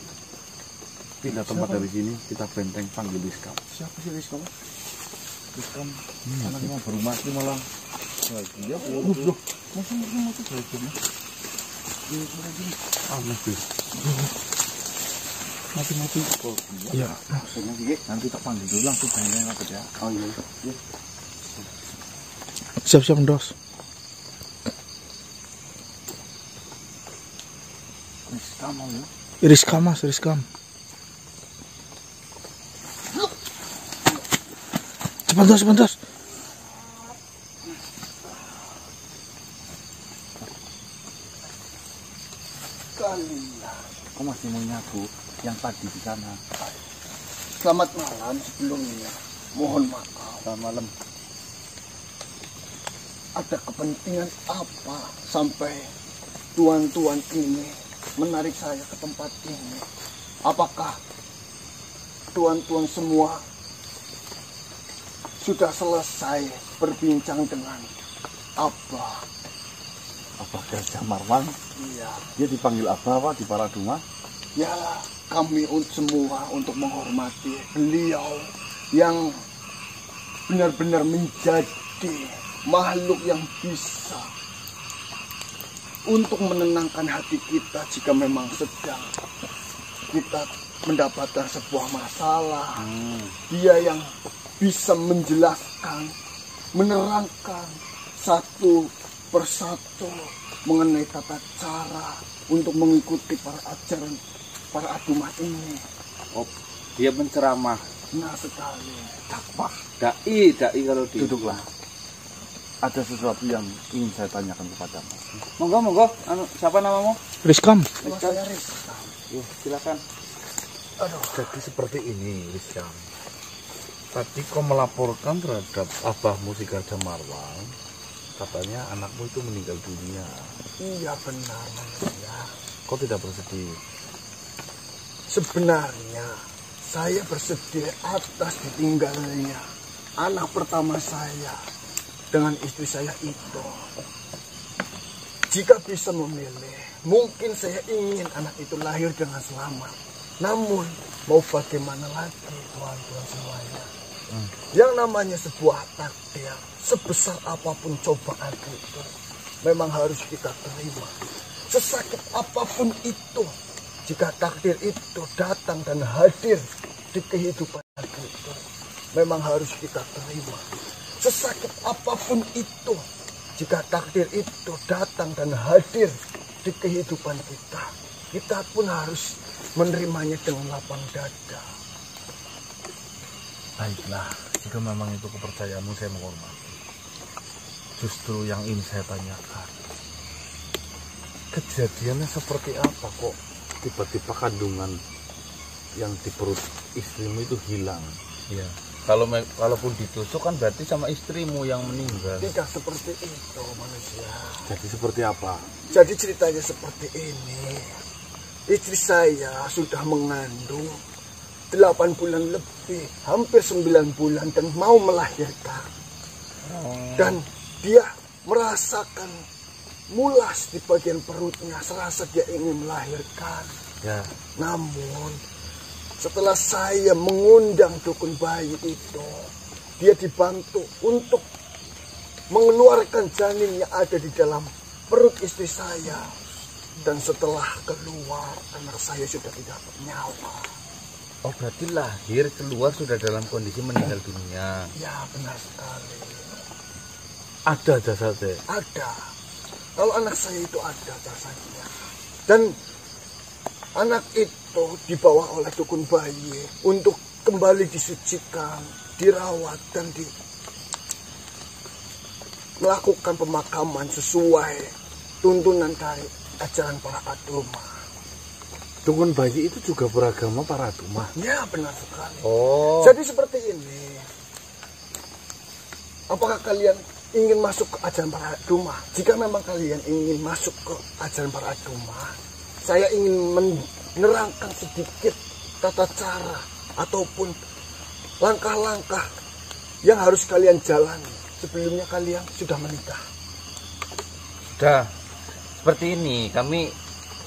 Pindah tempat dari sini, kita benteng panggil Riskam. Siapa sih Riskam? Riskam, anaknya baru mati malah. Dia mati. Ya. Nanti tak panggil dulu langsung benteng apa ya? Oh iya. Siap-siap Dos. Riskam ya. Riskam Mas, Riskam. Cepat Dos. Kau masih mau nyaku yang tadi di sana? Selamat malam sebelumnya. Mohon maaf. Selamat malam. Ada kepentingan apa sampai tuan-tuan ini menarik saya ke tempat ini? Apakah tuan-tuan semua sudah selesai berbincang dengan Abah? Abah Gajah Marwang? Iya. Dia dipanggil Abah apa di para duma? Ya, kami semua untuk menghormati beliau yang benar-benar menjadi makhluk yang bisa untuk menenangkan hati kita jika memang sedang kita mendapatkan sebuah masalah. Dia yang bisa menjelaskan, menerangkan satu persatu mengenai tata cara untuk mengikuti para ajaran para adumah ini. Oh, dia menceramah. Benar sekali. Dakwah. Dai kalau di. Duduklah. Ada sesuatu yang ingin saya tanyakan kepadamu. Monggo. Siapa namamu? Riskam. Nama saya Rizka. Ya, silakan. Aduh, Jadi seperti ini, Riskam. Tadi kau melaporkan terhadap Abahmu si Gajah Marwang. Katanya anakmu itu meninggal dunia. iya benar manusia. Kau tidak bersedih? Sebenarnya saya bersedih atas ditinggalnya anak pertama saya dengan istri saya itu. Jika bisa memilih, mungkin saya ingin anak itu lahir dengan selamat. Namun, mau bagaimana lagi tuan-tuan semuanya? Yang namanya sebuah takdir, sebesar apapun cobaan itu, memang harus kita terima. Sesakit apapun itu, jika takdir itu datang dan hadir di kehidupan kita, memang harus kita terima. Sesakit apapun itu, jika takdir itu datang dan hadir di kehidupan kita, kita pun harus menerimanya dengan lapang dada. Baiklah, jika memang itu kepercayaanmu, saya menghormati. Justru yang ini saya tanyakan, kejadiannya seperti apa kok tiba-tiba kandungan yang di perut istrimu itu hilang? Iya. Kalaupun ditusuk kan berarti sama istrimu yang meninggal. Tidak seperti itu manusia. Jadi seperti apa? Jadi ceritanya seperti ini. Istri saya sudah mengandung 8 bulan lebih, hampir 9 bulan dan mau melahirkan. Dan dia merasakan mulas di bagian perutnya, serasa dia ingin melahirkan. Ya. Namun setelah saya mengundang dukun bayi itu, dia dibantu untuk mengeluarkan janin yang ada di dalam perut istri saya. Dan setelah keluar, anak saya sudah tidak bernyawa. Oh, berarti lahir keluar sudah dalam kondisi meninggal dunia. Ya, benar sekali. Ada jasadnya? Ada. Kalau anak saya itu ada jasadnya. Dan anak itu dibawa oleh dukun bayi untuk kembali disucikan, dirawat, dan melakukan pemakaman sesuai tuntunan dari ajaran para aduma. Dukun bayi itu juga beragama para aduma? Ya, benar sekali. Oh. Jadi seperti ini. Apakah kalian ingin masuk ke ajaran para aduma? Jika memang kalian ingin masuk ke ajaran para aduma, saya ingin menerangkan sedikit tata cara ataupun langkah-langkah yang harus kalian jalani sebelumnya kalian sudah menikah. Sudah. Seperti ini, kami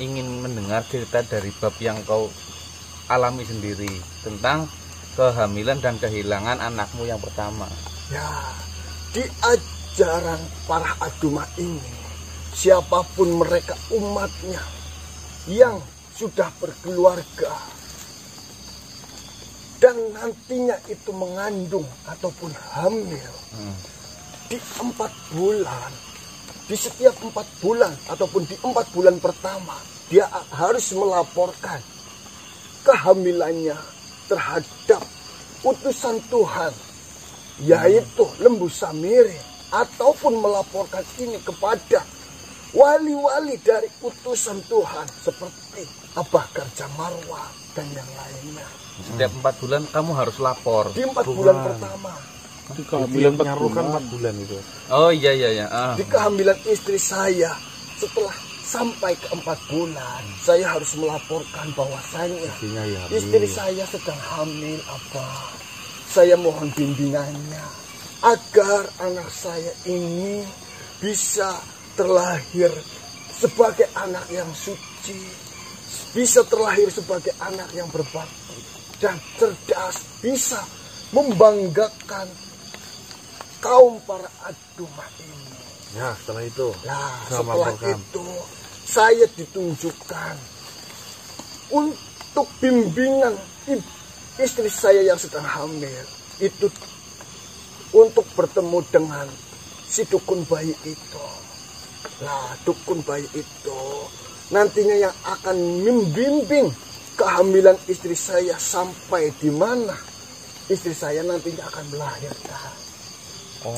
ingin mendengar cerita dari bab yang kau alami sendiri tentang kehamilan dan kehilangan anakmu yang pertama. Ya, di ajaran para aduma ini, siapapun mereka umatnya yang sudah berkeluarga dan nantinya itu mengandung ataupun hamil di 4 bulan, di setiap 4 bulan ataupun di 4 bulan pertama, dia harus melaporkan kehamilannya terhadap utusan Tuhan, yaitu Lembu Samiri, ataupun melaporkan ini kepada wali-wali dari utusan Tuhan seperti Abah Garja Marwa dan yang lainnya. Setiap 4 bulan kamu harus lapor. Di 4 bulan pertama. Di kehamilan kan 4 bulan itu. Oh iya. Di kehamilan istri saya, setelah sampai ke 4 bulan, saya harus melaporkan bahwasanya istri saya sedang hamil, Abah. Saya mohon bimbingannya agar anak saya ini bisa terlahir sebagai anak yang suci, bisa terlahir sebagai anak yang berbakti dan cerdas, bisa membanggakan kaum para aduma ini. Ya, setelah itu. Nah, setelah itu saya ditunjukkan untuk bimbingan istri saya yang sedang hamil itu untuk bertemu dengan si dukun bayi itu. Nah, dukun bayi itu nantinya yang akan membimbing kehamilan istri saya sampai di mana istri saya nantinya akan melahirkan.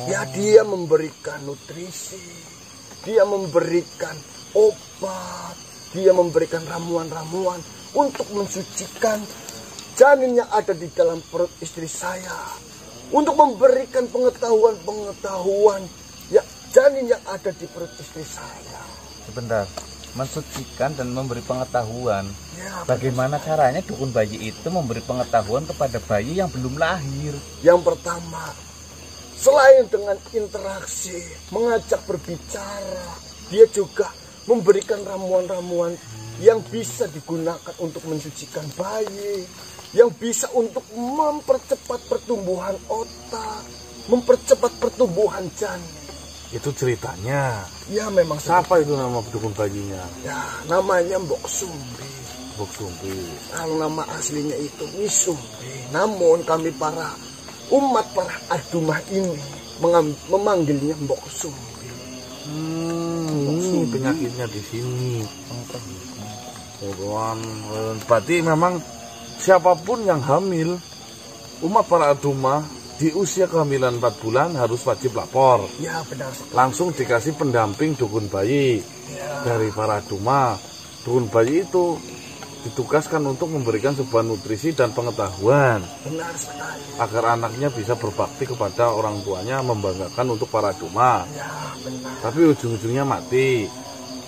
Ya, dia memberikan nutrisi, dia memberikan obat, dia memberikan ramuan-ramuan untuk mensucikan janin yang ada di dalam perut istri saya, untuk memberikan pengetahuan ya janin yang ada di perut istri saya. Sebentar, mensucikan dan memberi pengetahuan. Ya, bagaimana caranya dukun bayi itu memberi pengetahuan kepada bayi yang belum lahir? Yang pertama, selain dengan interaksi, mengajak berbicara, dia juga memberikan ramuan-ramuan yang bisa digunakan untuk mensucikan bayi, yang bisa untuk mempercepat pertumbuhan otak, mempercepat pertumbuhan janin. Itu ceritanya. Ya, memang. Siapa itu nama dukun bayinya? Ya, namanya Mbok Sumbi. Mbok Sumbi. Kalau nama aslinya itu Wisumbi. Namun kami para umat para adumah ini memanggilnya Mbok Sumbi. Ini penyakitnya di sini. Berarti memang siapapun yang hamil, umat para adumah di usia kehamilan 4 bulan harus wajib lapor. Ya, benar. Langsung dikasih pendamping dukun bayi dari para adumah. Dukun bayi itu ditugaskan untuk memberikan sebuah nutrisi dan pengetahuan. Benar sekali. Agar anaknya bisa berbakti kepada orang tuanya, membanggakan untuk para adumah. Ya, benar. Tapi ujung-ujungnya mati.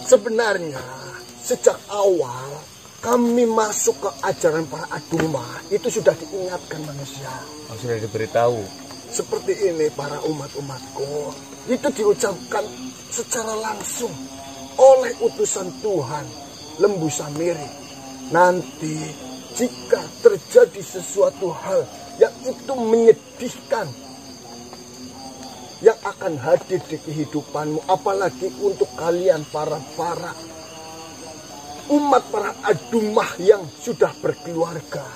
Sebenarnya sejak awal kami masuk ke ajaran para adumah itu sudah diingatkan manusia. Sudah diberitahu. Seperti ini para umat-umatku, itu diucapkan secara langsung oleh utusan Tuhan Lembu Samiri. Nanti jika terjadi sesuatu hal yang itu menyedihkan yang akan hadir di kehidupanmu, apalagi untuk kalian para umat para adumah yang sudah berkeluarga,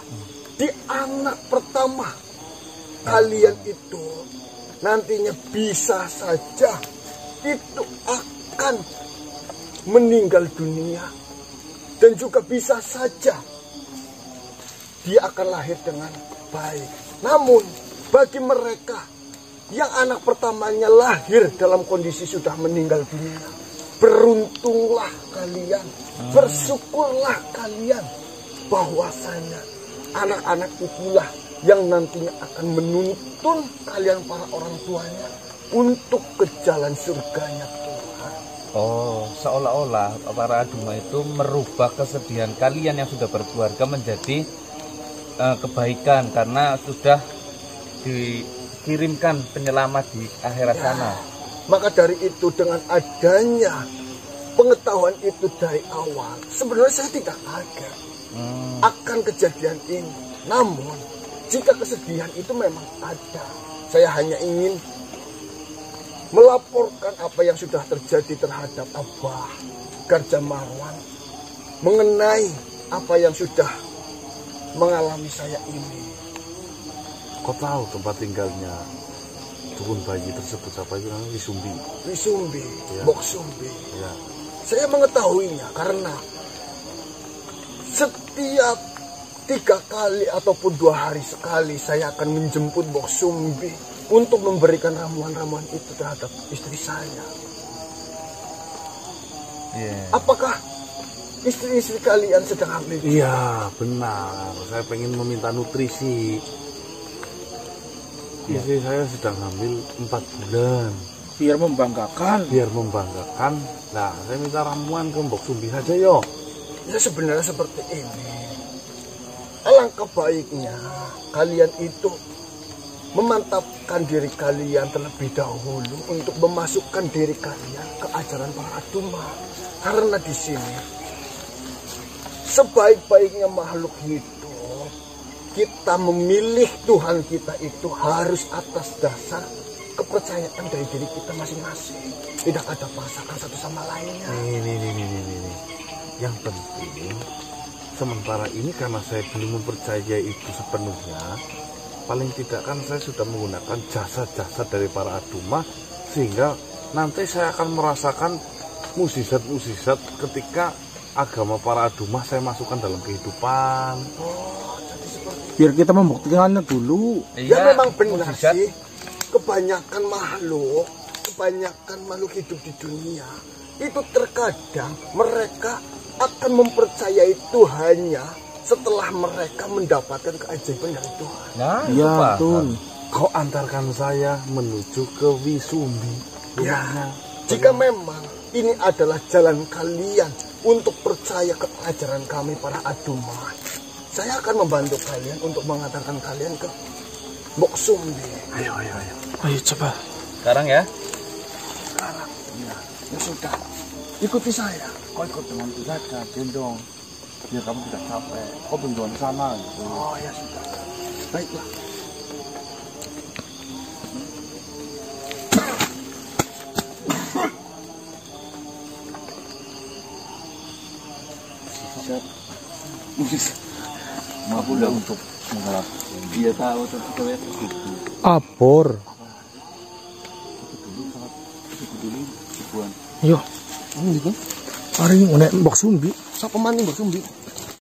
di anak pertama kalian itu nantinya bisa saja itu akan meninggal dunia, dan juga bisa saja dia akan lahir dengan baik. Namun bagi mereka yang anak pertamanya lahir dalam kondisi sudah meninggal dunia, beruntunglah kalian, bersyukurlah kalian bahwasanya anak-anak itulah yang nantinya akan menuntun kalian para orang tuanya untuk ke jalan surganya Tuhan. Oh, seolah-olah para Aduma itu merubah kesedihan kalian yang sudah berkeluarga menjadi kebaikan karena sudah dikirimkan penyelamat di akhirat sana. Maka dari itu dengan adanya pengetahuan itu dari awal, sebenarnya saya tidak kaget akan kejadian ini. Namun jika kesedihan itu memang ada, saya hanya ingin melaporkan apa yang sudah terjadi terhadap Abah Garja Marwan mengenai apa yang sudah mengalami saya ini. Kau tahu tempat tinggalnya dukun bayi tersebut apa itu namanya? Wisumbi. Wisumbi, Ya. Boksumbi. Ya. Saya mengetahuinya karena setiap 3 kali ataupun 2 hari sekali saya akan menjemput Boksumbi untuk memberikan ramuan-ramuan itu terhadap istri saya. Apakah istri-istri kalian sedang hamil? Iya, benar. Saya pengen meminta nutrisi. Istri saya sedang hamil 4 bulan. Biar membanggakan. Biar membanggakan. Nah, saya minta ramuan ke Mbok Sumbi saja yo. Ya sebenarnya seperti ini. Alangkah baiknya kalian itu memantapkan diri kalian terlebih dahulu untuk memasukkan diri kalian ke ajaran para Aduma. Karena di sini sebaik-baiknya makhluk hidup, kita memilih Tuhan kita itu harus atas dasar kepercayaan dari diri kita masing-masing. Tidak ada pasangan satu sama lainnya. Ini. Yang penting sementara ini karena saya belum mempercayai itu sepenuhnya, paling tidak kan saya sudah menggunakan jasa-jasa dari para Aduma sehingga nanti saya akan merasakan mukjizat-mukjizat ketika agama para Aduma saya masukkan dalam kehidupan. Biar kita membuktikannya dulu. Ya memang benar mukjizat. sih. Kebanyakan makhluk hidup di dunia itu terkadang mereka akan mempercayai Tuhannya setelah mereka mendapatkan keajaiban dari Tuhan. Nah, Iya, betul. Kau antarkan saya menuju ke Wisumbi Ya, rumahnya. jika memang ini adalah jalan kalian untuk percaya ke ajaran kami para Aduma, saya akan membantu kalian untuk mengantarkan kalian ke Boksumbi. Ayo. Ayo coba. sekarang ya. Sekarang, ya sudah, ikuti saya. Kau ikut dengan itu saja, gendong. Biar kamu tidak capek. Kau bentuan sana gitu. Oh ya sudah, baiklah. Mampu dah untuk mengharap. Dia tahu tapi Abor. Yo. Hari ini nek Mbok Sumbi. Siapa maning Boksumbi?